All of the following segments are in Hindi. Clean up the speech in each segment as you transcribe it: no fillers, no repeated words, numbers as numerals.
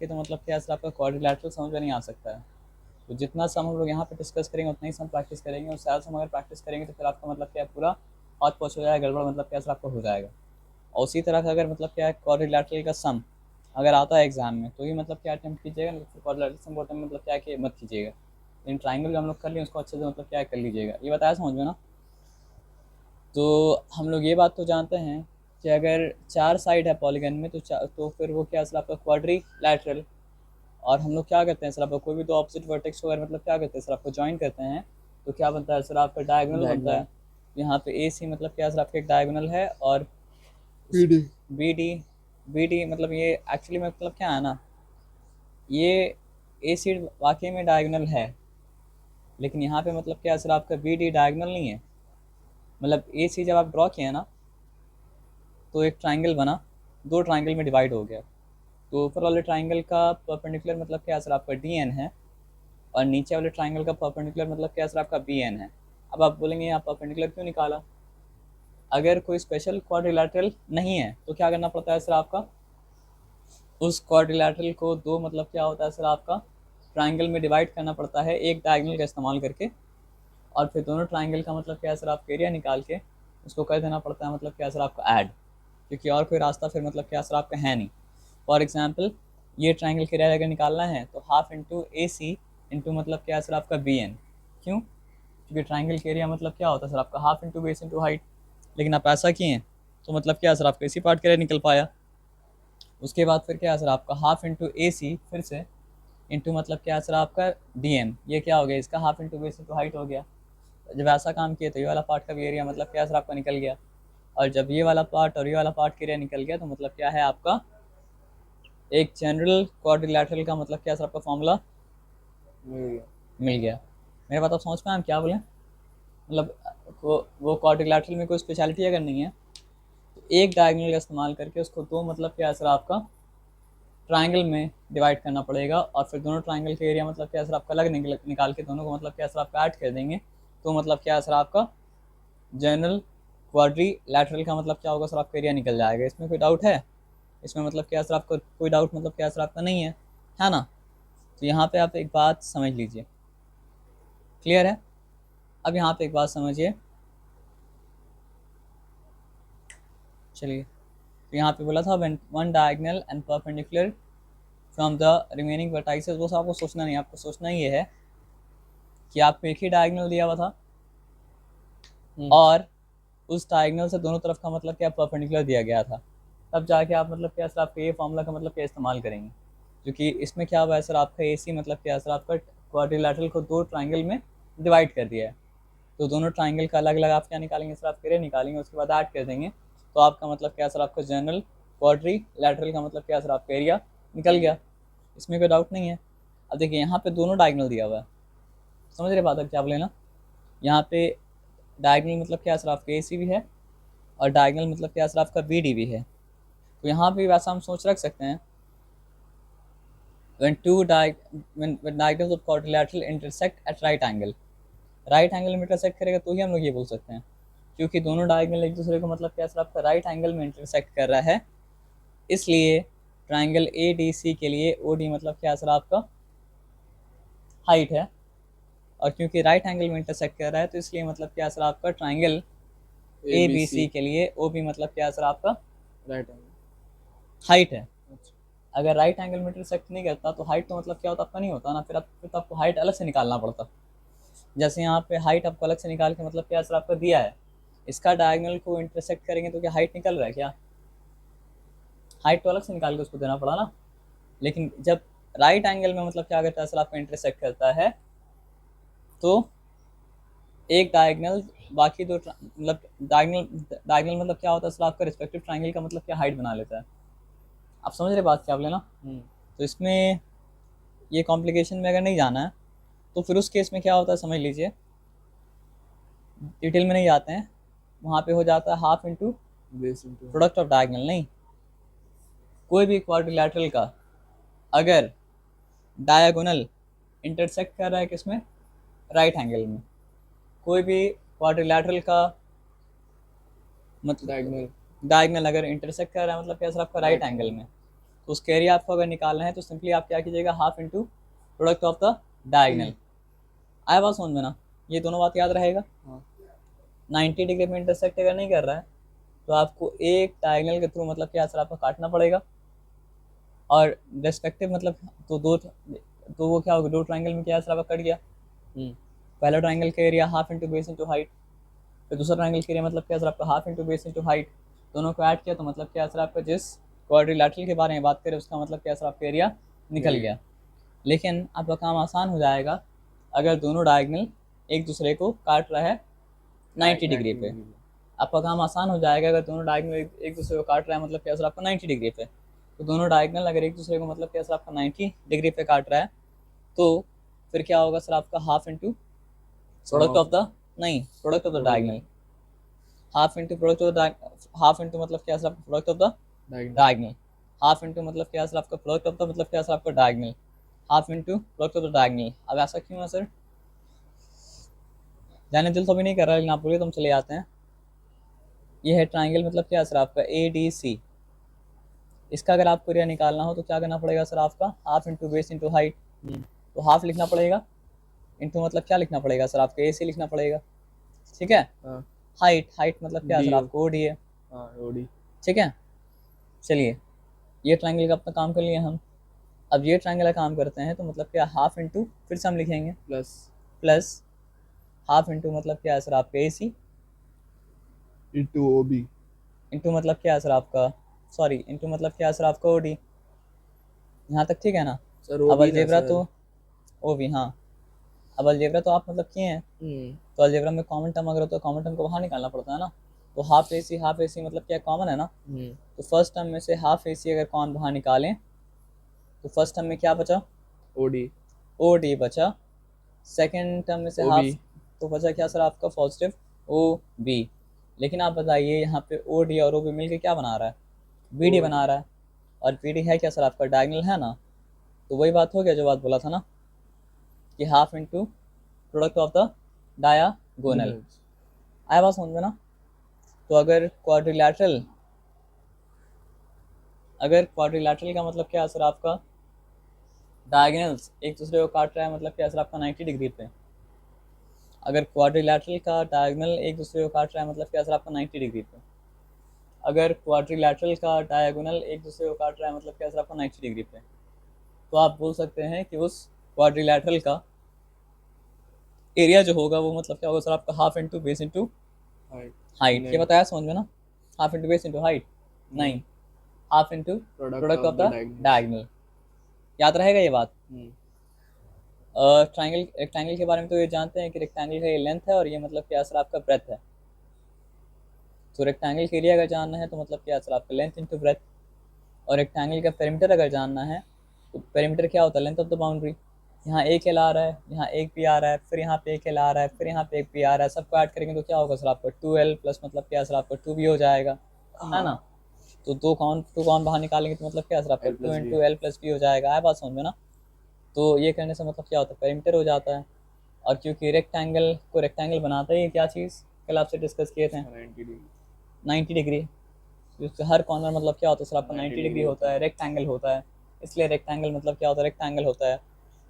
के तो मतलब क्या सर आपका क्वाड्रिलैटरल समझ में नहीं आ सकता है। तो जितना सम हम लोग यहाँ पे डिस्कस करेंगे उतना ही सम प्रैक्टिस करेंगे, और सारा सम अगर प्रैक्टिस करेंगे तो फिर आपका मतलब क्या पूरा हाथ पहुँच हो जाएगा, गड़बड़ मतलब क्या सर आपका हो जाएगा। और उसी तरह का अगर मतलब क्या है क्वाड्रिलैटरल का सम अगर आता है एग्जाम में तो ही मतलब क्या अटेम्प्ट कीजिएगा, नहीं तो फिर क्वाड्रिलैटरल सम को अटेम्प्ट मतलब क्या कि मत कीजिएगा। लेकिन ट्राइंगल जो हम लोग कर लिए उसको अच्छे से मतलब क्या कर लीजिएगा, ये बताया समझ में ना। तो हम लोग ये बात तो जानते हैं कि अगर 4 साइड है पॉलीगन में तो फिर वो क्या सर आपका क्वाड्रिलैटरल। और हम लोग क्या करते हैं सर आपका कोई भी दो ऑपोजिट वर्टेक्स को अगर मतलब क्या करते हैं सर आपको ज्वाइन करते हैं तो क्या बनता है सर आपका डायगोनल बनता डायगोनल है। यहाँ पे ए सी मतलब क्या सर आपका एक डायगोनल है, और PD. B D, B D मतलब ये एक्चुअली में मतलब क्या है ना, ये ए सी वाकई में डायगोनल है, लेकिन यहाँ पे मतलब क्या सर आपका बी डी डायगोनल नहीं है। मतलब ए सी जब आप ड्रॉ किए ना तो एक ट्राइंगल बना, दो ट्राइंगल में डिवाइड हो गया। तो ऊपर वाले ट्राइंगल का परपेंडिकुलर मतलब क्या सर आपका डी एन है, और नीचे वाले ट्राइंगल का परपेंडिकुलर मतलब क्या सर आपका बी एन है। अब आप बोलेंगे यहाँ परपेंडिकुलर क्यों निकाला, अगर कोई स्पेशल क्वाड्रिलैटरल नहीं है तो क्या करना पड़ता है सर आपका, उस क्वाड्रिलैटरल को दो मतलब क्या होता है सर आपका ट्राइंगल में डिवाइड करना पड़ता है एक डायगोनल का इस्तेमाल करके, और फिर दोनों ट्राइंगल का मतलब क्या सर आपका एरिया निकाल के उसको कर देना पड़ता है मतलब क्या सर आपका ऐड, क्योंकि और कोई रास्ता फिर मतलब क्या सर आपका है नहीं। फॉर एग्जाम्पल ये ट्राइंगल का एरिया अगर निकालना है तो हाफ इंटू ए सी इंटू मतलब क्या सर आपका बी एन। क्यों, क्योंकि ट्राइंगल का एरिया मतलब क्या होता है सर आपका half into base into height. लेकिन आप ऐसा किए तो मतलब क्या सर आपका इसी पार्ट का एरिया निकल पाया। उसके बाद फिर क्या सर आपका हाफ इंटू ए सी फिर से इंटू मतलब क्या सर आपका डी एम, ये क्या हो गया इसका half into base into height हो गया। जब ऐसा काम किया तो ये वाला पार्ट का भी एरिया मतलब क्या सर आपका निकल गया, और जब ये वाला पार्ट और ये वाला पार्ट का एरिया निकल गया तो मतलब क्या है आपका एक जनरल क्वाड्रिलैटरल का मतलब क्या सर आपका फॉर्मूला मिल गया। मेरे बात आप समझ पाए हम क्या बोले, मतलब वो क्वाड्रिलैटरल में कोई स्पेशलिटी अगर नहीं है तो एक डायगोनल का इस्तेमाल करके उसको दो मतलब क्या सर आपका ट्राइंगल में डिवाइड करना पड़ेगा, और फिर दोनों ट्राइंगल के एरिया मतलब क्या सर आपका अलग निकाल के दोनों को मतलब क्या सर आपका ऐड कर देंगे। तो मतलब क्या सर आपका जनरल क्वाड्री लैटरल का मतलब क्या होगा सर आपका एरिया निकल जाएगा। इसमें कोई डाउट है, इसमें मतलब क्या सर आपका कोई डाउट मतलब क्या सर आपका नहीं है ना। तो यहाँ पे आप एक बात समझ लीजिए, क्लियर है। अब यहाँ पे एक बात समझिए, चलिए। तो यहाँ पे बोला था one diagonal and perpendicular from the remaining vertices, वो सब आपको सोचना नहीं, आपको सोचना ये है कि आपको एक ही डायगोनल दिया हुआ था और उस डायगोनल से दोनों तरफ का मतलब क्या परपेंडिकुलर दिया गया था, तब जाके आप मतलब क्या सर आपके ये फॉर्मूला का मतलब क्या इस्तेमाल करेंगे। क्योंकि इसमें क्या हुआ है सर आपका ए सी मतलब क्या सर आपका क्वाड्रिलैटरल को दो ट्राइंगल में डिवाइड कर दिया है। तो दोनों ट्राइंगल का अलग अलग आप क्या निकालेंगे सर, आप एरिया निकालेंगे, उसके बाद ऐड कर देंगे। तो आपका मतलब क्या सर आपका जनरल क्वाड्री लैटरल का मतलब क्या सर आपका एरिया निकल गया। इसमें कोई डाउट नहीं है। अब देखिए यहाँ पे दोनों डायगोनल दिया हुआ है, समझ रहे बात अब क्या बोले ना। यहाँ पे डायगोनल मतलब क्या सर आपका ए सी भी है, और डायगोनल मतलब क्या सर आपका बी डी भी है। तो यहाँ पे वैसा हम सोच रख सकते हैं when two when diagonals of quadrilateral intersect at right angle, right angle में इंटरसेक्ट करेगा तो ही हम लोग ये बोल सकते हैं, क्योंकि दोनों डायगोनल एक दूसरे को मतलब क्या सर आपका राइट एंगल में इंटरसेक्ट कर रहा है। इसलिए ट्राइंगल ए डी सी के लिए ओ डी मतलब क्या सर आपका हाइट है, और क्योंकि राइट एंगल में इंटरसेक्ट कर रहा है तो इसलिए मतलब क्या सर आपका ट्राइंगल ए बी सी के लिए ओ बी मतलब क्या सर आपका राइट एंगल। हाइट है। अच्छा। अगर राइट एंगल में इंटरसेक्ट नहीं करता तो हाइट तो मतलब क्या होता आपका नहीं होता ना, फिर तो आपको हाइट अलग से निकालना पड़ता। जैसे यहाँ पे हाइट आपको अलग से निकाल के मतलब क्या सर आपका दिया है, इसका डायगोनल को इंटरसेक्ट करेंगे तो क्या हाइट निकल रहा है क्या, हाइट तो अलग से निकाल के उसको देना पड़ा ना। लेकिन जब राइट एंगल में मतलब क्या करता है सर आपका इंटरसेक्ट करता है तो एक डायगोनल बाकी दो मतलब डायगोनल डायगोनल मतलब क्या होता है सर आपका रिस्पेक्टिव ट्राइंगल का मतलब क्या हाइट बना लेता है। आप समझ रहे बात क्या बोले ना। तो इसमें ये कॉम्प्लिकेशन में अगर नहीं जाना है तो फिर उस केस में क्या होता है समझ लीजिए, डिटेल में नहीं जाते हैं, वहाँ पे हो जाता है half into base into product of diagonal. नहीं, कोई भी क्वाड्रिलैटरल का अगर डायगोनल इंटरसेक्ट कर रहा है किसमें, राइट एंगल में, कोई भी क्वाड्रिलैटरल का मतलब डायगोनल डायगोनल अगर इंटरसेक्ट कर रहा है मतलब क्या सर आपका राइट राइट एंगल एंगल। में, तो उसका एरिया आपको अगर निकालना है तो सिंपली आप क्या कीजिएगा, half into product of the diagonal. आया बात समझ में ना, ये दोनों बात याद रहेगा। हाँ 90 डिग्री में इंटरसेक्ट अगर नहीं कर रहा है तो आपको एक डायगनल के थ्रू मतलब क्या सर आपको काटना पड़ेगा, और रेस्पेक्टिव मतलब तो वो क्या होगा, दो ट्राइंगल में क्या सर आपका कट गया। पहला ट्राइंगल का area half into base into height, फिर दूसरा ट्राइंगल का एरिया मतलब क्या सर आपका half into base into height, दोनों को ऐड किया तो मतलब क्या सर आपका जिस क्वाड्रिलैटरल के बारे में बात करें उसका मतलब क्या सर आपका एरिया निकल गया। लेकिन आपका काम आसान हो जाएगा अगर दोनों डायगनल एक दूसरे को काट रहा है 90 डिग्री पे। आपका काम आसान हो जाएगा अगर दोनों डायगनल एक दूसरे को काट रहा है मतलब क्या सर आपका 90 डिग्री पे। तो दोनों डायगनल अगर एक दूसरे को मतलब क्या सर आपका 90 डिग्री पे काट रहा है तो फिर क्या होगा सर आपका half into product of the, नहीं product of the diagonal, half into product of the, half into मतलब क्या सर आपका product of the diagonal, half into मतलब क्या सर आपका प्रोडक्ट ऑफ द मतलब क्या सर आपका diagonal, half into product of the diagonal. अब ऐसा क्यों है सर, जाने दिल तो भी नहीं कर रहा, लेकिन आप बोलिए तो हम चले आते हैं। ये है ट्राइंगल मतलब क्या सर आपका ADC। इसका अगर आपको एरिया निकालना हो तो क्या करना पड़ेगा सर आपका, half into base into height. तो हाफ लिखना पड़ेगा, इंटू मतलब क्या लिखना पड़ेगा सर आपका AC लिखना पड़ेगा, ठीक है। हाइट, हाइट मतलब क्या सर आपको OD है, ठीक है। चलिए ये ट्राइंगल का अपना काम कर लिया हम। अब ये ट्राइंगल का काम करते हैं तो मतलब क्या, हाफ इंटू फिर से हम लिखेंगे प्लस हाफ इंटू मतलब क्या है सर आपका AC इंटू OB इंटू मतलब क्या है सर आपका, सॉरी इंटू मतलब क्या है सर आपका OD। यहाँ तक ठीक है ना। सर अब OB ना अलजेब्रा सर। तो OB, हाँ। अब अलजेब्रा तो आप मतलब किए हैं, तो अलजेब्रा में कॉमन टर्म अगर हो तो कॉमन टर्म को बाहर निकालना पड़ता है ना। तो हाफ ए सी मतलब क्या कॉमन है ना। तो फर्स्ट टर्म में से हाफ AC अगर कॉमन बाहर निकालें तो फर्स्ट टर्म में क्या बचा, OD बचा। सेकेंड टर्म में से हाफ, तो बचा क्या सर आपका पॉजिटिव OB। लेकिन आप बताइए यहाँ पे OD और OB मिलके क्या बना रहा है, BD बना रहा है। और BD है क्या सर आपका, डायगनल है ना। तो वही बात हो गया जो बात बोला था ना कि half into product of the diagonal. आया बात समझ में ना। तो अगर क्वाड्रिलैटरल का मतलब क्या है सर आपका, डायगोनल्स एक दूसरे को काट रहा है मतलब क्या सर आपका 90 डिग्री पे। अगर क्वाड्रिलैटरल का डायगोनल एक दूसरे को काट रहा है मतलब क्या सर आपका 90 डिग्री पे। अगर क्वाड्रिलैटरल का डायगोनल एक दूसरे को काट रहा है मतलब क्या सर आपका 90 डिग्री पे, तो आप बोल सकते हैं कि उस क्वाड्रिलैटरल का एरिया जो होगा वो मतलब क्या होगा सर आपका, half into base into height. ये बताया समझ में ना, half into base into height नहीं, half into product of the diagonal. याद रहेगा ये बात। रेक्टेंगल के बारे में तो ये जानते हैं कि रेक्टेंगल का ये लेंथ है और ये मतलब क्या सर आपका ब्रेथ है। तो रेक्टेंगल के एरिया अगर जानना है तो मतलब क्या सर आपका लेंथ इंटू ब्रेथ। और रेक्टेंगल का पेरीमीटर अगर जानना है तो पेरीमीटर क्या होता है, लेंथ ऑफ द बाउंड्री। यहाँ एक एल आ रहा है, यहाँ एक पी आ रहा है, फिर यहाँ पे एक एल आ रहा है, फिर यहाँ पे एक पी आ रहा है, सबको ऐड करेंगे तो क्या होगा सर आपका 2L प्लस मतलब क्या सर आपका 2B हो जाएगा, है ना। तो टू कौन बाहर निकालेंगे तो मतलब क्या सर आपका 2 इंटू L प्लस B हो जाएगा। है बात समझ में ना। तो ये करने से मतलब क्या होता है, पेरीमीटर हो जाता है। और क्योंकि रेक्टेंगल को रेक्टेंगल बनाता है क्या चीज़, कल आपसे डिस्कस किए थे 90 डिग्री। उसके हर कॉर्नर मतलब क्या होता है सर आपका 90 डिग्री होता है, रेक्टेंगल होता है। इसलिए रेक्टेंगल मतलब क्या होता है, रेक्टेंगल होता है।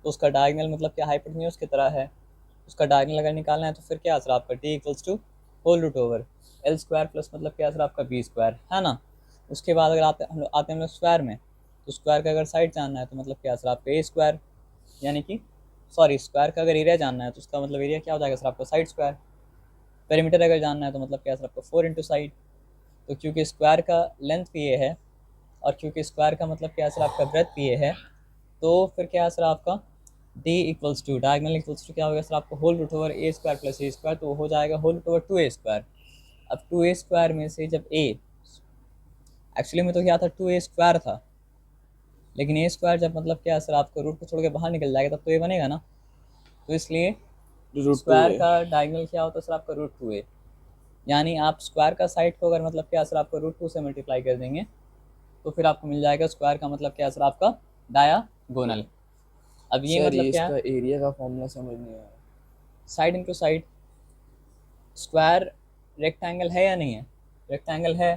तो उसका डायगनल मतलब क्या हाइपोटेन्यूज की तरह है। उसका डायगनल अगर निकालना है तो फिर क्या सर आपका D equals to whole root over L square plus मतलब क्या सर आपका B स्क्वायर, है ना। उसके बाद अगर आते हैं हम लोग स्क्वायर में, तो स्क्वायर का अगर साइड जानना है तो मतलब क्या सर आपका A स्क्वायर, यानी कि सॉरी स्क्वायर का अगर एरिया जानना है तो उसका मतलब एरिया क्या हो जाएगा सर आपका साइड स्क्वायर। पेरीमीटर अगर जानना है तो मतलब क्या सर आपका 4 इंटू साइड। तो क्योंकि स्क्वायर का लेंथ भी ये है और क्योंकि स्क्वायर का मतलब क्या सर आपका ब्रेथ भी ये है, तो फिर क्या है सर आपका D equals to diagonal equals to क्या होगा सर आपको whole root over A square plus A square, तो हो जाएगा whole root over 2A square. अब 2A स्क्वायर में से जब A एक्चुअली में तो क्या था 2A स्क्वायर था, लेकिन A स्क्वायर जब मतलब क्या सर आपको रूट को छोड़ के बाहर निकल जाएगा तब तो A बनेगा ना। तो इसलिए स्क्वायर का डायगनल क्या होता है सर आपका √2A। यानी आप स्क्वायर का साइड को अगर मतलब क्या सर आपको √2 से मल्टीप्लाई कर देंगे तो फिर आपको मिल जाएगा स्क्वायर का मतलब क्या सर आपका डायागोनल। अब ये मतलब क्या है, एरिया का फॉर्मूला समझ नहीं आया। Side into side. Square rectangle है या नहीं है, रेक्टेंगल है।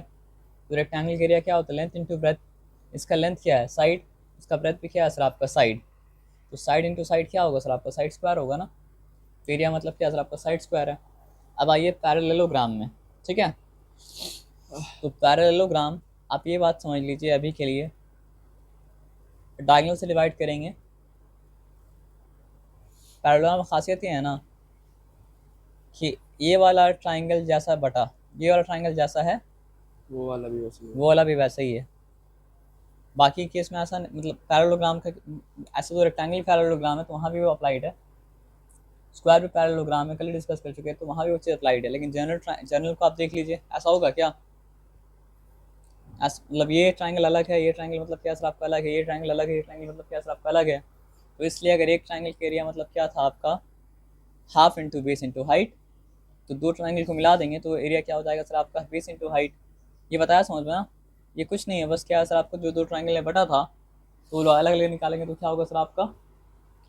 तो रेक्टेंगल का एरिया क्या होता है, लेंथ इंटू ब्रेथ। इसका लेंथ क्या है साइड, इसका ब्रेथ भी क्या है सर आपका साइड, तो साइड इंटू साइड क्या होगा सर आपका साइड स्क्वायर होगा ना, एरिया मतलब क्या सर आपका साइड स्क्वायर है। अब आइए पैरेललोग्राम में, ठीक है, तो पैरेललोग्राम आप ये बात समझ लीजिए अभी के लिए, डायगोनल से डिवाइड करेंगे। पैरेललोग्राम में खासियत ये है ना कि ये वाला ट्राइंगल जैसा बटा ये वाला ट्राइंगल जैसा है, वो वाला भी वैसे ही है। वो वाला भी वैसा ही है। बाकी केस में ऐसा मतलब पैरेललोग्राम का ऐसे तो रेक्टेंगल पैरेललोग्राम है तो वहाँ भी वो अप्लाइड है, स्क्वायर भी पैरेललोग्राम है, कल डिस्कस कर चुके हैं तो वहाँ भी वो चीज़ अप्लाइड है। लेकिन जनरल को आप देख लीजिए, ऐसा होगा क्या, मतलब ये ट्राइंगल अलग है, ये ट्राइंगल मतलब क्या सर आपका अलग है, ये ट्राइंगल अलग है, ये ट्राइंगल मतलब क्या सर आपका अलग है। तो इसलिए अगर एक ट्राइंगल का एरिया मतलब क्या था आपका half into base into height, तो दो ट्राइंगल को मिला देंगे तो एरिया क्या हो जाएगा सर आपका बेस इंटू हाइट। ये बताया समझ में ना, ये कुछ नहीं है, बस क्या है सर आपको जो दो ट्राइंगल ने बटा था तो वो अलग अलग निकालेंगे तो क्या होगा सर आपका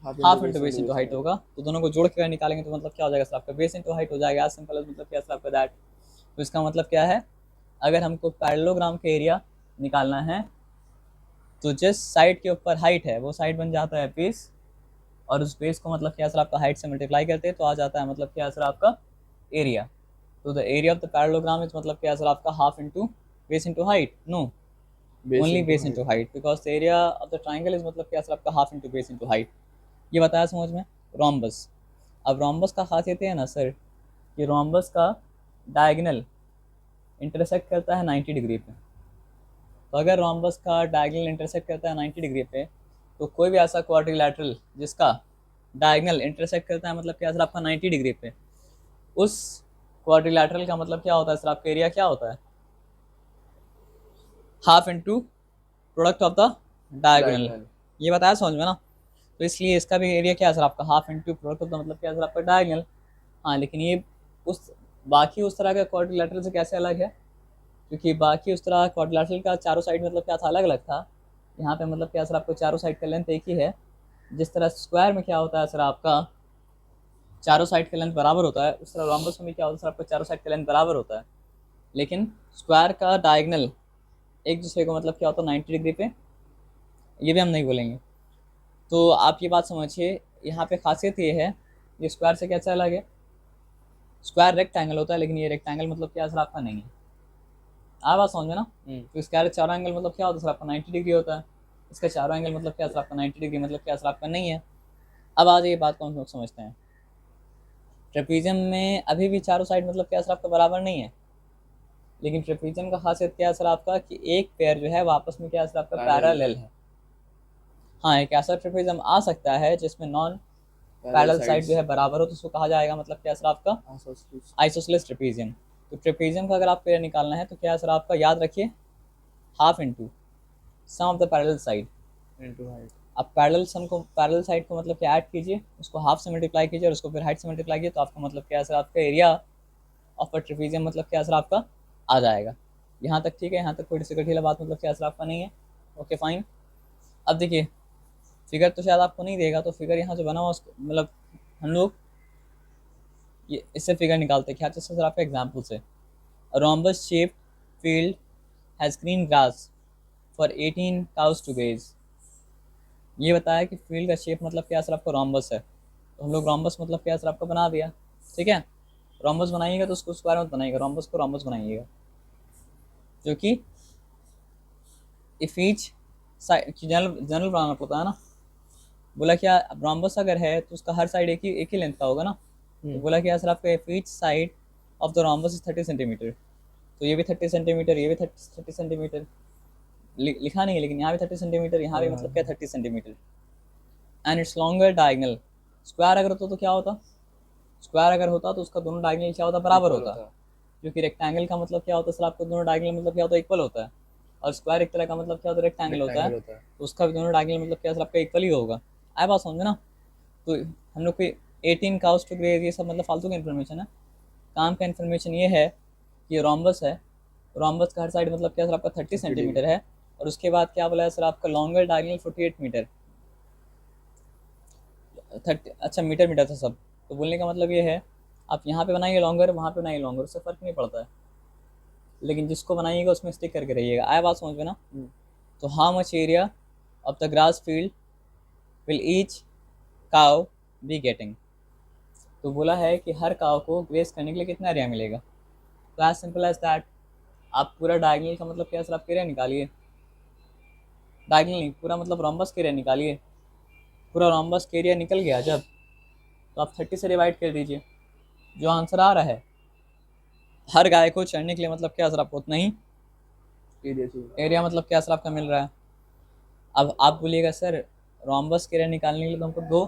half into base into height होगा, तो दोनों को जोड़ के निकालेंगे तो मतलब क्या हो जाएगा सर आपका बेस इंटू हाइट हो जाएगा। एज सिंपल एज मतलब क्या सर आपका दैट। तो इसका मतलब क्या है, अगर हमको पैरेललोग्राम का एरिया निकालना है तो जिस साइड के ऊपर हाइट है वो साइड बन जाता है बेस, और उस बेस को मतलब क्या सर आपका हाइट से मल्टीप्लाई करते हैं तो आ जाता है मतलब क्या सर आपका एरिया। तो the area of the parallelogram is मतलब क्या सर आपका half into base into height, no only base into height, because the area of the triangle is मतलब क्या सर आपका half into base into height. ये बताया समझ में। रोम्बस, अब रोम्बस का खासियत है ना सर कि रोम्बस का डायगोनल इंटरसेक्ट करता है 90 डिग्री पे। तो अगर रोम्बस का डायगोनल इंटरसेक्ट करता है 90 डिग्री पे, तो कोई भी ऐसा क्वाड्रिलैटरल जिसका डायगोनल इंटरसेक्ट करता है मतलब क्या सर आपका 90 डिग्री पे, उस क्वाड्रिलैटरल का मतलब क्या होता है सर आपका एरिया क्या होता है half into product of the diagonal. ये बताया समझ में ना। तो इसलिए इसका भी एरिया क्या है सर आपका half into product of the मतलब क्या है सर आपका डायगोनल। हाँ लेकिन ये उस बाकी उस तरह का क्वाड्रिलैटरल से कैसे अलग है, क्योंकि बाकी उस तरह क्वाड्रिलैटरल का चारों साइड मतलब क्या था अलग अलग था, यहाँ पे मतलब क्या सर आपको चारों साइड का लेंथ एक ही है। जिस तरह स्क्वायर में क्या होता है सर आपका चारों साइड का लेंथ बराबर होता है, उस तरह रोम्बस में भी क्या होता है सर आपका चारों साइड का लेंथ बराबर होता है, लेकिन स्क्वायर का डायगोनल एक दूसरे को मतलब क्या होता है 90 डिग्री पे, ये भी हम नहीं बोलेंगे। तो आप ये बात समझिए, यहाँ पे खासियत ये है ये स्क्वायर से कैसे अलग है, स्क्वायर रेक्टेंगल होता है लेकिन ये रेक्टेंगल मतलब क्या सर आपका नहीं है। आप बात समझ में ना। तो इसका चारों एंगल मतलब क्या होता है सर आपका 90 डिग्री होता है, इसका चारों एंगल मतलब क्या सर आपका 90 डिग्री मतलब क्या सर आपका नहीं है। अब आज ये बात को हम लोग समझते हैं, ट्रेपीजियम में अभी भी चारों साइड मतलब क्या सर आपका बराबर नहीं है, लेकिन ट्रेपीजियम का खासियत क्या है सर आपका कि एक पेयर जो है वो आपस में क्या है सर आपका पैरेलल है। हाँ एक ऐसा ट्रेपीजियम आ सकता है जिसमें नॉन पैरेलल साइड जो है बराबर हो तो उसको कहा जाएगा मतलब क्या सर आपका आइसोसेलेस ट्रेपीजियम। तो ट्रेपीजियम का अगर आप पेयर निकालना है तो क्या है सर आपका याद रखिए half into sum of the parallel side into height. आप पैरेलल साइड को मतलब क्या ऐड कीजिए, उसको हाफ से मल्टीप्लाई कीजिए और उसको फिर हाइट से मल्टीप्लाई कीजिए तो आपका मतलब क्या है सर आपका एरिया ऑफ अ ट्रेपीजियम मतलब क्या सर आपका आ जाएगा। यहाँ तक ठीक है, यहाँ तक कोई डिफिकल्टी वाला बात मतलब क्या सर आपका नहीं है। Okay fine. अब देखिए फिगर तो शायद आपको नहीं देगा, तो फिगर यहाँ जो बना हुआ उसको मतलब हम लोग ये इससे फिगर निकालते हैं क्या जैसे सर आपका एग्जाम्पल से rhombus shaped field has green grass for 18 cows to graze। ये बताया कि फील्ड का शेप मतलब क्या सर आपका रोम्बस है, तो हम लोग रोम्बस मतलब क्या सर आपका बना दिया। ठीक है, रोम्बस बनाइएगा तो उसको स्क्वायर मत बनाइएगा, रोम्बस को रोम्बस बनाइएगा, क्योंकि इफ ईच जनरल बनाना पड़ता है ना। बोला क्या रोम्बस अगर है तो उसका हर साइड एक ही लेंथ का होगा ना, तो बोला क्या सर आपका if each side of the rhombus is 30 centimetre, तो ये भी 30 सेंटीमीटर, ये भी 30 सेंटीमीटर लिखा नहीं है लेकिन यहाँ भी 30 सेंटीमीटर, यहाँ भी मतलब क्या 30 centimetre. And it's longer diagonal, square अगर होता तो क्या होता, स्क्वायर अगर होता तो उसका दोनों डायगनल क्या होता बराबर होता, क्योंकि रेक्टेंगल का मतलब क्या होता है सर आपको दोनों डायगनल मतलब क्या होता है इक्वल होता है, और स्क्वायर एक तरह का मतलब क्या होता है रेक्टेंगल होता है, तो उसका भी दोनों डायगनल मतलब क्या सर आपका इक्वल ही होगा। आए बात समझे ना। तो हम लोग को 18 cows to graze ये सब मतलब फालतू की इन्फॉर्मेशन है, काम का इन्फॉर्मेशन ये है कि रोम्बस है, रोम्बस का हर साइड मतलब क्या सर आपका 30 सेंटीमीटर है, और उसके बाद क्या बोला है सर आपका लॉन्गर डायगनल 48 मीटर 30 अच्छा मीटर था सब। तो बोलने का मतलब ये है आप यहाँ पे बनाइए लॉन्गर, वहाँ पे बनाइए लॉन्गर, उससे फ़र्क नहीं पड़ता है, लेकिन जिसको बनाइएगा उसमें स्टिक करके रहिएगा। आया बात समझ में ना। तो how much area of the grass field will each cow be getting. तो बोला है कि हर काउ को ग्रेस करने के लिए कितना एरिया मिलेगा। तो एज सिंपल एज दैट, आप पूरा डायगनल का मतलब क्या सर आप एरिया निकालिए, डायगनल नहीं, पूरा मतलब रोम्बस का एरिया निकालिए। पूरा रोम्बस का एरिया निकल गया जब, तो आप 30 से डिवाइड कर दीजिए। जो आंसर आ रहा है, हर गाय को चढ़ने के लिए मतलब क्या सर आपको उतना ही एरिया चाहिए। एरिया मतलब क्या सर आपका मिल रहा है। अब आप बोलिएगा सर रोम्बस का एरिया निकालने के लिए तो हमको 2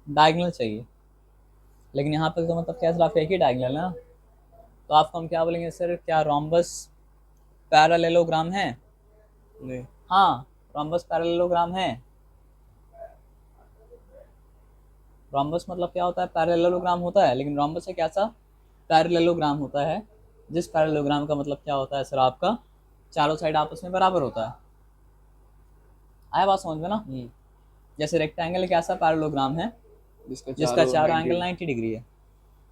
डायगनल चाहिए, लेकिन यहाँ पर तो मतलब क्या सर आपका एक ही डायगनल है ना। तो आपको हम क्या बोलेंगे सर, क्या रोम्बस पैरेललोग्राम है? नहीं। हाँ, रोम्बस पैरेललोग्राम है। रोम्बस मतलब क्या होता है, पैरेललोग्राम होता है, लेकिन रोम्बस एक ऐसा पैरेललोग्राम होता है जिस पैरेललोग्राम का मतलब क्या होता है सर आपका, चारों साइड आपस में बराबर होता है। आया बात समझ में ना। जैसे रेक्टेंगल एक ऐसा पैरेललोग्राम है जिसका चारों एंगल 90 डिग्री है,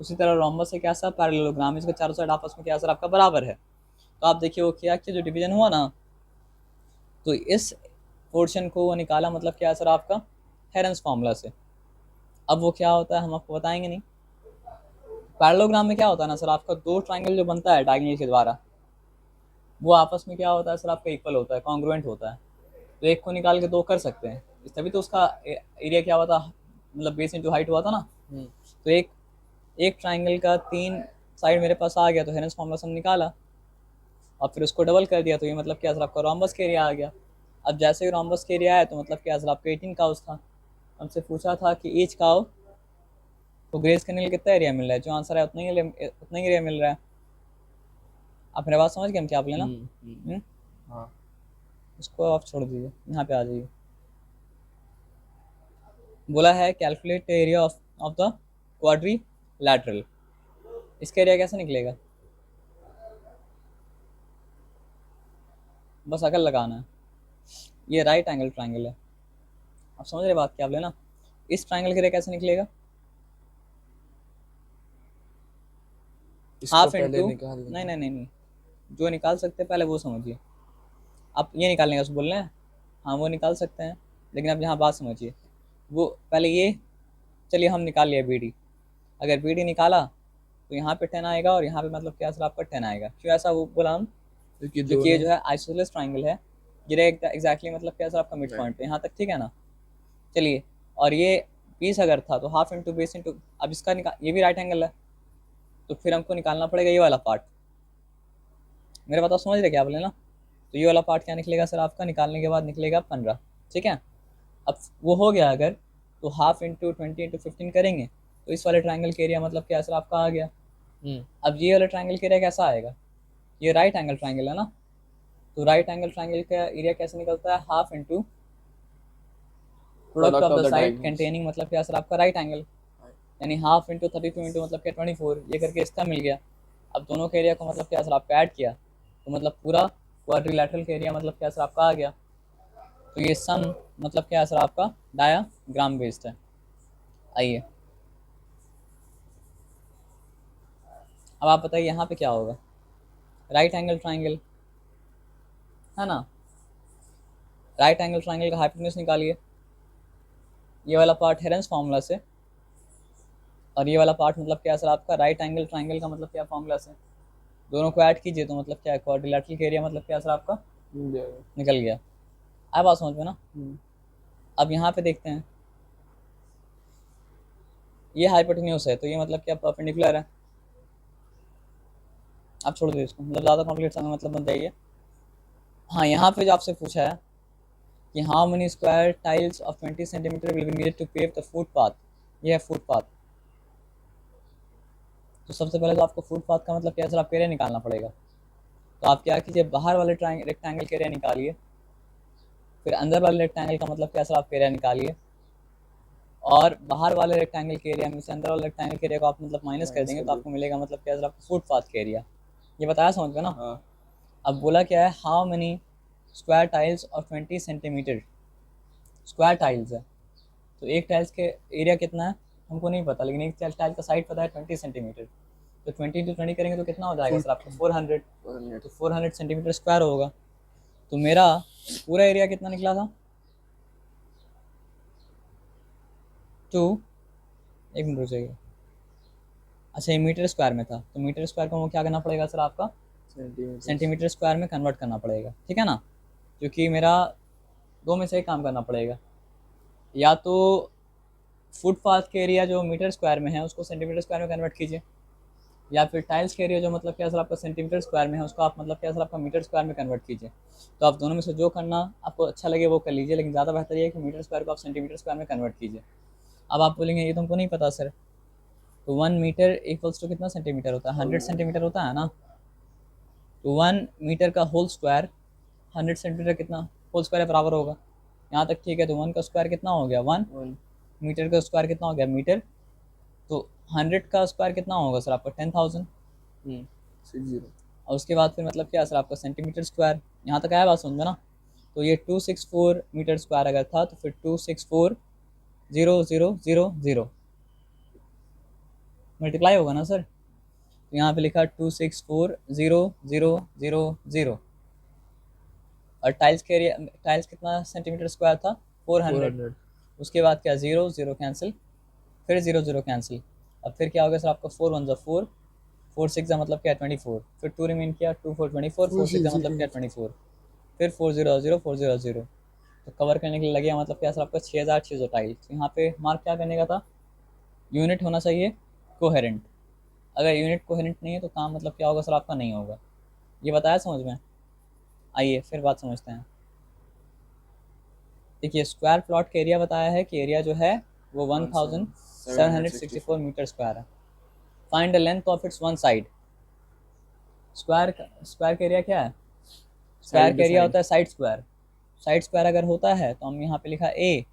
उसी तरह रोम्बस एक ऐसा पैरेललोग्राम है जिसका चारों साइड आपस में क्या सर आपका बराबर है। तो आप देखिए वो क्या जो डिवीजन हुआ ना, तो इस पोर्शन को वो निकाला मतलब क्या सर आपका हेरेंस फार्मूला से। अब वो क्या होता है हम आपको बताएंगे नहीं। पैरेललोग्राम में क्या होता है ना सर, आपका 2 ट्राइंगल जो बनता है डायगोनल के द्वारा, वो आपस में क्या होता है सर आपका इक्वल होता है, कॉन्ग्रुएंट होता है। तो एक को निकाल के 2 कर सकते हैं, तभी तो उसका एरिया क्या हुआ था, मतलब बेस इंटू हाइट हुआ था ना। तो एक ट्राइंगल का 3 साइड मेरे पास आ गया, तो हेरेंस फार्मूला से हम निकाला और फिर उसको डबल कर दिया, तो ये मतलब क्या सर आपका रोम्बस का एरिया आ गया। अब जैसे ही रोम्बस का एरिया आया तो मतलब क्या सर आपका 18 काउस था। हमसे पूछा था कि ईच काउ को ग्रेस करने के लिए कितना एरिया मिल रहा है, जो आंसर है उतना ही एरिया मिल रहा है। आप मेरे बात समझ गए हम क्या बोले ना। हाँ। इसको आप छोड़ दीजिए, यहाँ पे आ जाइए। बोला है calculate area of the quadrilateral. इसका एरिया कैसे निकलेगा, बस अकल लगाना है। ये राइट एंगल ट्राइंगल है, आप समझ रहे बात क्या आप लेना। इस ट्राइंगल के एरिया कैसे निकलेगा, हाफ इंटू, नहीं, जो निकाल सकते हैं पहले वो समझिए। आप ये निकालने का बोल रहे हैं, हाँ वो निकाल सकते हैं, लेकिन आप यहाँ बात समझिए। वो पहले ये, चलिए हम निकाल लिया बी डी। अगर बी डी निकाला तो यहाँ पे 10 आएगा और यहाँ पे मतलब क्या सर आपका 10 आएगा। क्यों ऐसा वो बोला हम, क्योंकि ये जो है आइसोसेलेस ट्राइंगल है, ये एग्जैक्टली मतलब क्या सर आपका मिड पॉइंट पे, यहाँ तक ठीक है ना। चलिए, और ये 20 अगर था तो हाफ इंटू 20 इंटू, अब इसका निकाल, ये भी राइट एंगल है, तो फिर हमको निकालना पड़ेगा ये वाला पार्ट। मेरे बताओ समझ रहे क्या बोले ना। तो ये वाला पार्ट क्या निकलेगा सर आपका, निकालने के बाद निकलेगा 15, ठीक है। अब वो हो गया अगर, तो हाफ इंटू 20 इंटू 15 करेंगे तो इस वाले ट्राइंगल का एरिया मतलब क्या सर आपका आ गया। अब ये वाला ट्राइंगल का एरिया कैसा आएगा, ये राइट एंगल ट्राइंगल है ना, तो राइट एंगल ट्राइंगल का एरिया कैसे निकलता है, half into product of the side containing मतलब क्या सर आपका राइट एंगल, यानी हाफ इंटू 32 इंटू मतलब क्या 24, ये करके इसका मिल गया। अब दोनों के एरिया को मतलब क्या सर आपका ऐड किया तो मतलब पूरा क्वाड्रिलैटरल का एरिया मतलब क्या सर आपका आ गया। तो ये सम मतलब क्या सर आपका डायाग्राम बेस्ड है। आइए अब आप बताइए यहाँ पे क्या होगा, राइट एंगल ट्राइंगल है ना। राइट एंगल ट्राइंगल का हाइपोटेन्यूज निकालिए, ये वाला पार्ट हेरेंस फार्मूला से, और ये वाला पार्ट मतलब क्या सर आपका राइट एंगल ट्राइंगल का मतलब क्या फार्मूला से। दोनों को ऐड कीजिए तो मतलब क्या है, क्वाड्रिलैटरल का एरिया मतलब क्या सर आपका निकल गया। आया बात समझ में ना। अब यहाँ पे देखते हैं, ये हाइपोटेन्यूज है तो ये मतलब क्या परपेंडिकुलर है। आप छोड़ दो इसको, मतलब ज़्यादा कॉम्प्लिकेट समय मतलब बन जाइए। हाँ, यहाँ पे जो आपसे पूछा है कि how many square tiles of 20 centimetre will be needed to pave the footpath, ये है फुटपाथ। तो सबसे पहले तो आपको फुटपाथ का मतलब क्या सर आपका एरिया निकालना पड़ेगा। तो आप क्या कीजिए, बाहर वाले रेक्टेंगल के एरिया निकालिए, फिर अंदर वाले रेक्टेंगल का मतलब क्या सर आप एरिया निकालिए, और बाहर वाले रेक्टेंगल के एरिया में से अंदर वाले रेक्टेंगल के एरिया को आप मतलब माइनस कर देंगे तो आपको मिलेगा मतलब क्या सर आपको फुटपाथ का एरिया। ये बताया समझ में ना। अब बोला क्या है, हाउ मेनी स्क्वायर टाइल्स और 20 सेंटीमीटर स्क्वायर टाइल्स है, तो एक टाइल्स के एरिया कितना है हमको नहीं पता, लेकिन एक टाइल का साइड पता है 20 सेंटीमीटर। तो 20 इंटू 20 करेंगे तो कितना हो जाएगा सर आपको 400, तो 400 सेंटीमीटर स्क्वायर होगा। तो मेरा पूरा एरिया कितना निकला था? 2, एक मिनट रुकिए। अच्छा, ये मीटर स्क्वायर में था, तो मीटर स्क्वायर को क्या करना पड़ेगा सर आपका? सेंटीमीटर। सेंटीमीटर स्क्वायर में कन्वर्ट करना पड़ेगा, ठीक है ना? क्योंकि मेरा दो में से एक काम करना पड़ेगा, या तो फुटपाथ के एरिया जो मीटर स्क्वायर में है उसको सेंटीमीटर स्क्वायर में कन्वर्ट कीजिए, या फिर टाइल्स के एरिया जो मतलब क्या सर आपका सेंटीमीटर स्क्वायर में है उसको आप मतलब क्या सर आपका मीटर स्क्वायर में कन्वर्ट कीजिए। तो आप दोनों में से जो करना आपको अच्छा लगे वो कर लीजिए, लेकिन ज़्यादा बेहतर ये है कि मीटर स्क्वायर को आप सेंटीमीटर स्क्वायर में कन्वर्ट कीजिए। अब आप बोलेंगे ये तो हमको नहीं पता सर, तो 1 मीटर इक्वल्स टू कितना सेंटीमीटर होता है? 100 सेंटीमीटर होता है ना। तो 1 मीटर का होल स्क्वायर 100 सेंटीमीटर कितना होल स्क्वायर बराबर होगा? यहाँ तक ठीक है। तो 1 का स्क्वायर कितना हो गया? 1। 1। मीटर का स्क्वायर कितना हो गया? मीटर। तो 100 का स्क्वायर कितना होगा सर आपका? 10,000। 60। और उसके बाद फिर मतलब क्या सर आपका सेंटीमीटर स्क्वायर। यहाँ तक आया बात समझ में ना? तो ये 264 मीटर स्क्वायर अगर था तो फिर 264,000,000 मल्टीप्लाई होगा ना सर। तो यहाँ पे लिखा 264,000,000। और टाइल्स के एरिया, टाइल्स कितना सेंटीमीटर स्क्वायर था? 400। उसके बाद क्या? 0 0 कैंसिल, फिर 0 0 कैंसिल। अब फिर क्या होगा सर आपका? 4 1 4, 4 6 मतलब क्या? 24। फिर 2 रिमेन किया, 2 4 24, 4 6 मतलब क्या? 24। फिर 4 0 0 4 0 0। तो कवर करने के लिए लगेगा मतलब क्या सर आपका? 6,600 टाइल। तो यहाँ पे मार्क क्या करने का था? यूनिट होना चाहिए कोहेरेंट। अगर यूनिट कोहेरेंट नहीं है तो काम मतलब क्या होगा सर आपका? नहीं होगा। ये बताया समझ में? आइए फिर बात समझते हैं। देखिए, स्क्वायर प्लॉट का एरिया बताया है कि एरिया जो है वो 1764 मीटर स्क्वायर है। Find the length of its one side. Square का एरिया क्या है? स्क्वायर का एरिया होता है साइड स्क्वायर। साइड स्क्वायर अगर होता है तो हम यहाँ पे लिखा ए,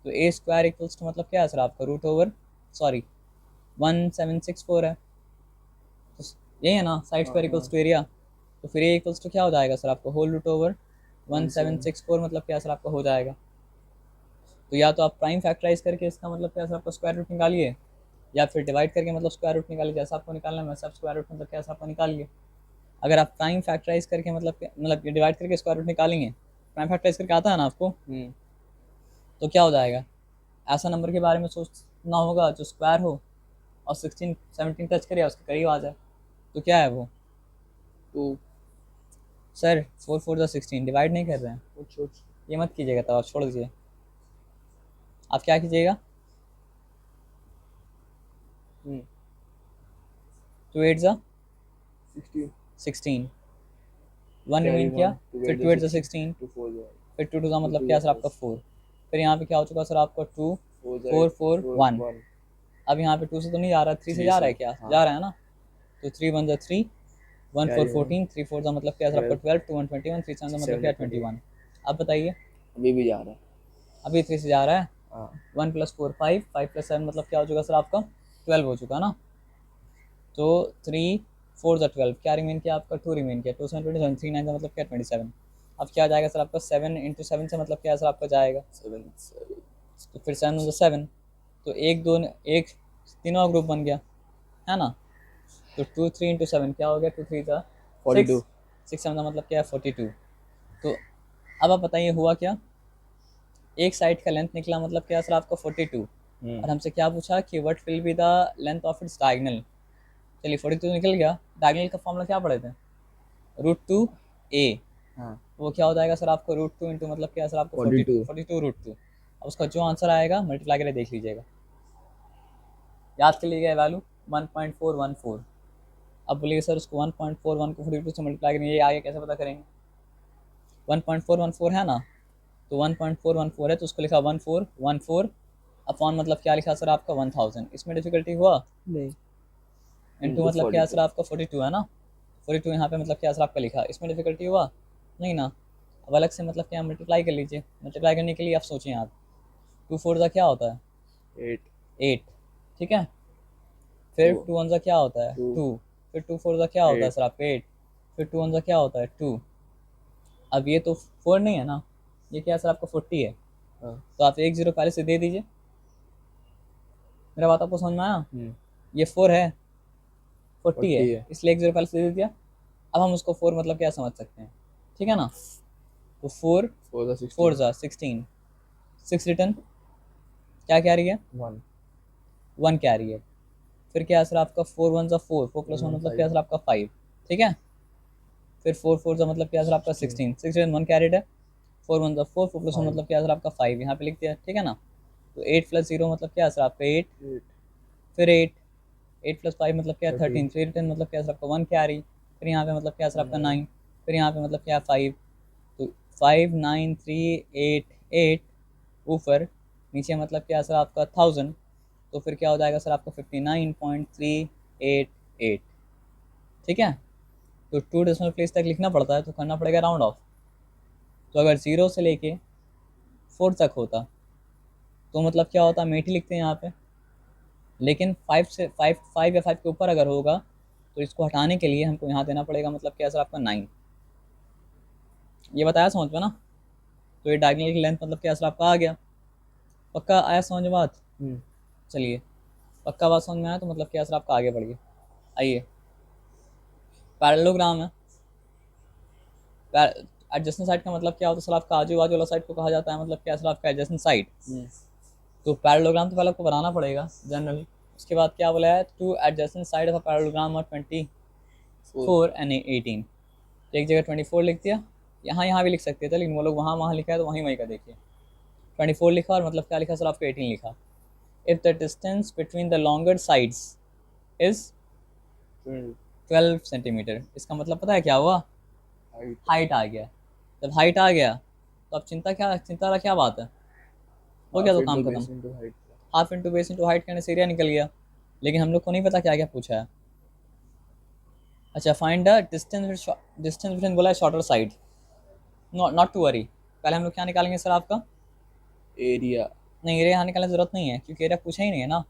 तो ए स्क्वायर इक्वल्स टू मतलब क्या है सर आपका? रूट ओवर, सॉरी 1764 है, तो यही है ना side square equals to area. तो फिर ए इक्वल्स टू क्या हो जाएगा सर आपका? होल रूट ओवर 1764 मतलब क्या सर आपका हो जाएगा। तो या तो आप प्राइम फैक्टराइज करके इसका मतलब क्या सर आपका स्क्वायर रूट निकालिए, या फिर डिवाइड करके मतलब स्क्वायर रूट निकालिए। जैसा आपको निकालना है वैसा आप स्क्वायर रूट मतलब कैसा आपको निकालिए। अगर आप प्राइम फैक्टराइज करके मतलब डिवाइड करके स्क्वायर रूट निकालेंगे, प्राइम फैक्टराइज करके आता है ना आपको, तो क्या हो जाएगा? ऐसा नंबर के बारे में सोचना होगा जो स्क्वायर हो और 16 17 टच करे उसके करीब आ जाए। तो क्या है वो? तो सर 4 4 16 डिवाइड नहीं कर रहे हैं, ये मत कीजिएगा, तब आप छोड़ दीजिए। आप क्या कीजिएगा? 2 8 16, 1 रिमेन किया, फिर 2 8 16, फिर 2 2 मतलब क्या सर आपका 4। फिर यहाँ पे क्या हो चुका सर आपका? 2 4 4 1। अब यहाँ पे 2 से तो नहीं जा रहा, 3 से जा रहा है क्या? जा रहा है ना। तो 3 1 3, 1 4 14, 3 4 मतलब क्या सर आपका 12, 2 1 21, 3 7 मतलब क्या? 21। अब बताइए, अभी भी जा रहा है। अभी 3 से जा रहा है। 1 + 4 5, 5 + 7 मतलब क्या हो चुका सर आपका? 12 हो चुका ना। तो 3 4 12, क्या रिमेन किया आपका? 2 रिमेन किया, 2 7 27, 3 9 मतलब क्या? 27। अब क्या जाएगा सर आपका? 7 × 7 से मतलब क्या सर आपका जाएगा? 7। तो फिर 7 × 7, तो 1 2 1 तीनों ग्रुप बन गया है ना। तो 2 3 × 7 क्या हो गया? 2 3 का 42, 6 7 मतलब क्या है? 42। तो अब आप बताइए हुआ क्या? एक साइड का लेंथ निकला मतलब क्या सर आपका? 42। और हमसे क्या पूछा कि what will be the length of its diagonal. चलिए 42 निकल गया। डायगोनल का फॉर्मूला क्या पढ़े थे? √2a। वो क्या हो जाएगा सर आपको? √2 इंटू मतलब क्या सर आपको? 42 √2। अब उसका जो आंसर आएगा मल्टीप्लाई करके देख लीजिएगा। याद कर लीजिएगा वैल्यू 1.414। अब बोलिए सर उसको 1.41 को 42 से मल्टीप्लाई करेंगे, ये आगे कैसे पता करेंगे? 1.414 है ना, तो 1.414 है तो उसको लिखा 1414 अपॉन मतलब क्या लिखा सर आपका? 1000। इसमें डिफिकल्टी हुआ नहीं। इंटू मतलब क्या सर आपका? 42 है ना। 42 यहाँ पे मतलब क्या सर आपका लिखा, इसमें डिफिकल्टी हुआ नहीं ना। अब अलग से मतलब क्या मल्टीप्लाई कर लीजिए। मल्टीप्लाई करने के लिए आप सोचें, आप 2 4 क्या होता है? 8, ठीक है। फिर 2 1 क्या होता है? 2। फिर 2 4 क्या होता है सर आपका? 8। फिर 2 1 क्या होता है? 2। अब ये तो 4 नहीं है ना, ये क्या सर आपका? 40 है। तो आप 1 0 पहले से दे दीजिए। मेरा बात आपको समझ में आया? ये 4 है, 40 है, इसलिए 1 0 पहले से दे दिया। अब हम उसको 4 मतलब क्या समझ सकते हैं, ठीक है ना। तो 4 4 the 16 4 जा 16, 6 रिटर्न क्या कैरी है 1 1 कैरी है। फिर क्या सर आपका 4 1 जा 4, 4 प्लस 1 मतलब क्या सर आपका 5, ठीक है। फिर 4 4 जा मतलब क्या सर आपका 16, 6 रिटर्न 1 कैरीड है। 4 1 जा 4, 4 प्लस 1 मतलब क्या सर आपका 5, यहाँ पे लिख दिया, ठीक है ना। तो 8 प्लस 0 मतलब क्या सर आपका 8, 8 फिर 8, 8 प्लस 5 मतलब क्या 13, 13 3 रिटर्न मतलब क्या सर आपका 1 कैरी। फिर यहाँ पे मतलब क्या सर आपका 9, 9 फिर यहाँ पे मतलब क्या 5, तो 5 9 3 8 8, ऊपर नीचे मतलब क्या सर आपका 1000, तो फिर क्या हो जाएगा सर आपका 59.388, ठीक है। तो 2 डेसिमल प्लेस तक लिखना पड़ता है तो करना पड़ेगा राउंड ऑफ। तो अगर 0 से लेके 4 तक होता तो मतलब क्या होता, मेठी लिखते हैं यहाँ पे। लेकिन 5 से 5 या 5 के ऊपर अगर होगा तो इसको हटाने के लिए हमको यहाँ देना पड़ेगा मतलब क्या सर आपका 9। ये बताया समझ में ना। तो ये डायगोनल की लेंथ मतलब क्या सर आपका आ गया। पक्का आया समझ में बात। चलिए पक्का बात समझ में आया तो मतलब क्या सर आपका आगे बढ़िए। आइए पैरेललोग्राम है। एडजेसेंट साइड का मतलब क्या होता है सर आपका आजू बाजू वाला साइड को कहा जाता है मतलब क्या सर आपका एडजेसेंट साइड। तो पैरेललोग्राम तो पहले आपको बनाना पड़ेगा जनरली। उसके बाद क्या बोला है, two adjacent side of parallelogram और 24 एंड 18। तो एक जगह 24 लिख दिया, यहाँ भी लिख सकते थे लेकिन वो लोग वहाँ लिखा है तो वहीं का देखिए 24 लिखा और मतलब क्या लिखा सर आपको 18 लिखा। If the distance between the longer sides is 12 centimetre, इसका मतलब पता है क्या हुआ, हाइट आ गया। जब हाइट आ गया तो अब चिंता वाला क्या बात है, हो गया तो काम खत्म। Half into base into height करने से एरिया निकल गया। लेकिन हम लोग को नहीं पता क्या क्या पूछा है। अच्छा फाइंड द डिस्टेंस बिटवीन बोला है shorter side. Not to worry, पहले हम लोग क्या निकालेंगे सर आपका एरिया। नहीं एरिया यहाँ निकालने की जरूरत नहीं है क्योंकि एरिया पूछा ही नहीं है ना।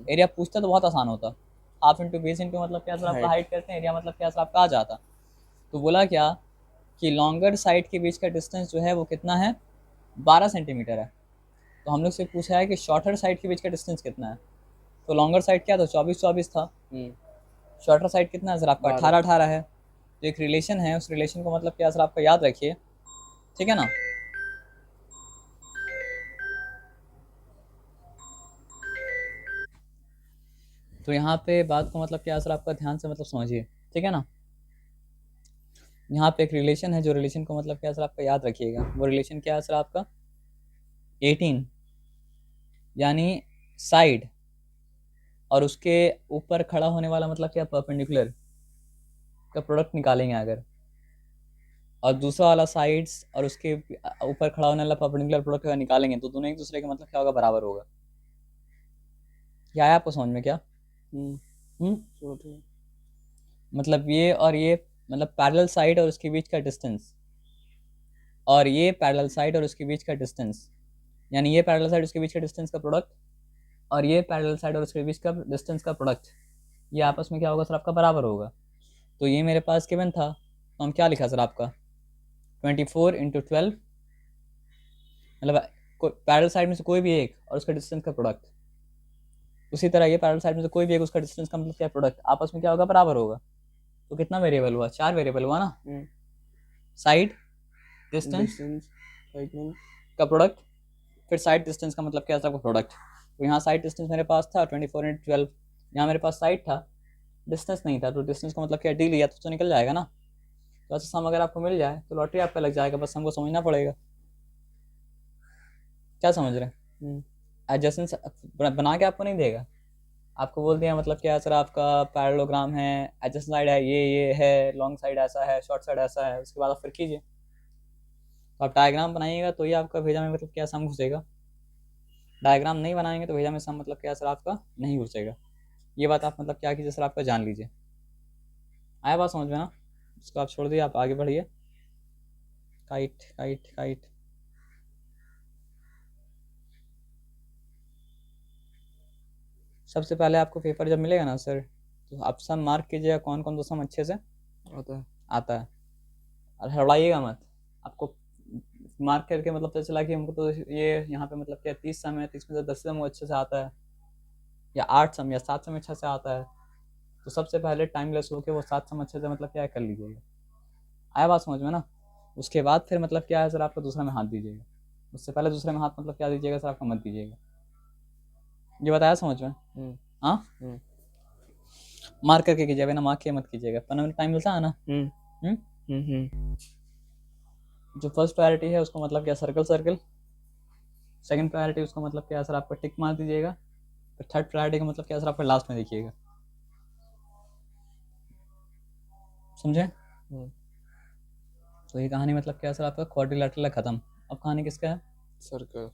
एरिया पूछता तो बहुत आसान होता। हाफ इंटू बेस इंटू मतलब क्या सर आपका हाइट करते हैं, एरिया मतलब क्या सर आपका आ जाता। तो बोला क्या कि लॉन्गर साइड के बीच का डिस्टेंस जो है वो कितना है 12 सेंटीमीटर है। तो हम लोग से पूछा है कि शॉर्टर साइड के बीच का डिस्टेंस कितना है। तो लॉन्गर साइड क्या था 24 था, शॉर्टर साइड कितना है सर आपका 18 है। तो एक रिलेशन है, उस रिलेशन को मतलब क्या सर आपका याद रखिए, ठीक है ना। तो यहाँ पे बात को मतलब क्या सर आपका ध्यान से मतलब समझिए, ठीक है ना। यहाँ पे एक रिलेशन है, जो रिलेशन को मतलब क्या सर आपका याद रखिएगा। वो रिलेशन क्या है सर आपका 18, यानी साइड और उसके ऊपर खड़ा होने वाला मतलब क्या परपेंडिकुलर का प्रोडक्ट निकालेंगे अगर, और दूसरा वाला साइड्स और उसके ऊपर खड़ा होने वाला परपेंडिकुलर प्रोडक्ट अगर निकालेंगे तो दोनों एक दूसरे के मतलब क्या होगा बराबर होगा। क्या है आपको समझ में क्या। मतलब ये और ये मतलब पैरेलल साइड और उसके बीच का डिस्टेंस, और ये पैरेलल साइड और उसके बीच का डिस्टेंस, यानी ये पैरेलल साइड उसके बीच का डिस्टेंस का प्रोडक्ट और ये पैरेलल साइड और उसके बीच का डिस्टेंस का प्रोडक्ट, ये आपस में क्या होगा सर आपका बराबर होगा। तो ये मेरे पास गिवन था तो हम क्या लिखा सर आपका 24 इंटू 12, मतलब पैरेलल साइड में से कोई भी एक और उसका डिस्टेंस का प्रोडक्ट। उसी तरह ये पैरेलल साइड में से कोई भी एक उसका डिस्टेंस का मतलब क्या प्रोडक्ट आपस में क्या होगा बराबर होगा। तो कितना वेरिएबल हुआ, 4 वेरिएबल हुआ ना। साइड डिस्टेंस का प्रोडक्ट, फिर साइड डिस्टेंस का मतलब क्या था प्रोडक्ट। तो यहाँ साइड डिस्टेंस मेरे पास था 24 इंटू 12, यहाँ मेरे पास साइड था डिस्टेंस नहीं था। तो डिस्टेंस का मतलब क्या डी लिया तो निकल जाएगा ना। तो ऐसा सम अगर आपको मिल जाए तो लॉटरी आपका लग जाएगा, बस हमको समझना पड़ेगा। क्या समझ रहे हैं। एडजेसेंट बना के आपको नहीं देगा, आपको बोल दिया मतलब क्या सर आपका पैरेललोग्राम है, एडजेसेंट साइड है ये है, लॉन्ग साइड ऐसा है, शॉर्ट साइड ऐसा है, उसके बाद आप फिर कीजिए। तो आप डायग्राम बनाइएगा तो ये आपका भेजा में मतलब क्या सम घुसेगा। डायग्राम नहीं बनाएंगे तो भेजा में सम मतलब क्या सर आपका नहीं घुसेगा। ये बात आप मतलब क्या कीजिए सर आपका जान लीजिए। आया बात समझ में ना। इसको आप छोड़ दिए, आप आगे बढ़िए। काइट काइट काइट सबसे पहले आपको पेपर जब मिलेगा ना सर तो आप सम मार्क कीजिएगा कौन कौन सा सम अच्छे से आता है और हड़ाइएगा मत। आपको मार्क करके मतलब पता चला कि हमको तो ये यहाँ पे मतलब क्या 30 सम है, 30 में से 10 सम अच्छे से आता है या 8 सम या 7 सम अच्छे से आता है। तो सबसे पहले टाइम लेस होकर वो 7 सम अच्छे से मतलब क्या कर लीजिएगा। आया बात समझ में ना। उसके बाद फिर मतलब क्या है सर, आपका दूसरा में हाथ दीजिएगा। उससे पहले दूसरे में हाथ मतलब क्या दीजिएगा सर, आपका मत दीजिएगा। ये बताया समझ में? हम्म हाँ, हम्म मार करके कीजिएगा, ना मार के मत कीजिएगा, 15 मिनट टाइम मिलता है ना। हम्म हम्म? हम्म जो फर्स्ट प्रायोरिटी है उसको मतलब क्या, सर्कल सर्कल। सेकंड प्रायोरिटी उसको मतलब क्या सर, आपका टिक मार दीजिएगा। फिर थर्ड प्रायोरिटी का मतलब क्या सर, आपका लास्ट में देखिएगा। समझे? हम्म तो ये कहानी मतलब क्या सर, आपका क्वाड्रिलेटरल है, खत्म। अब कहानी किसका है? सर्कल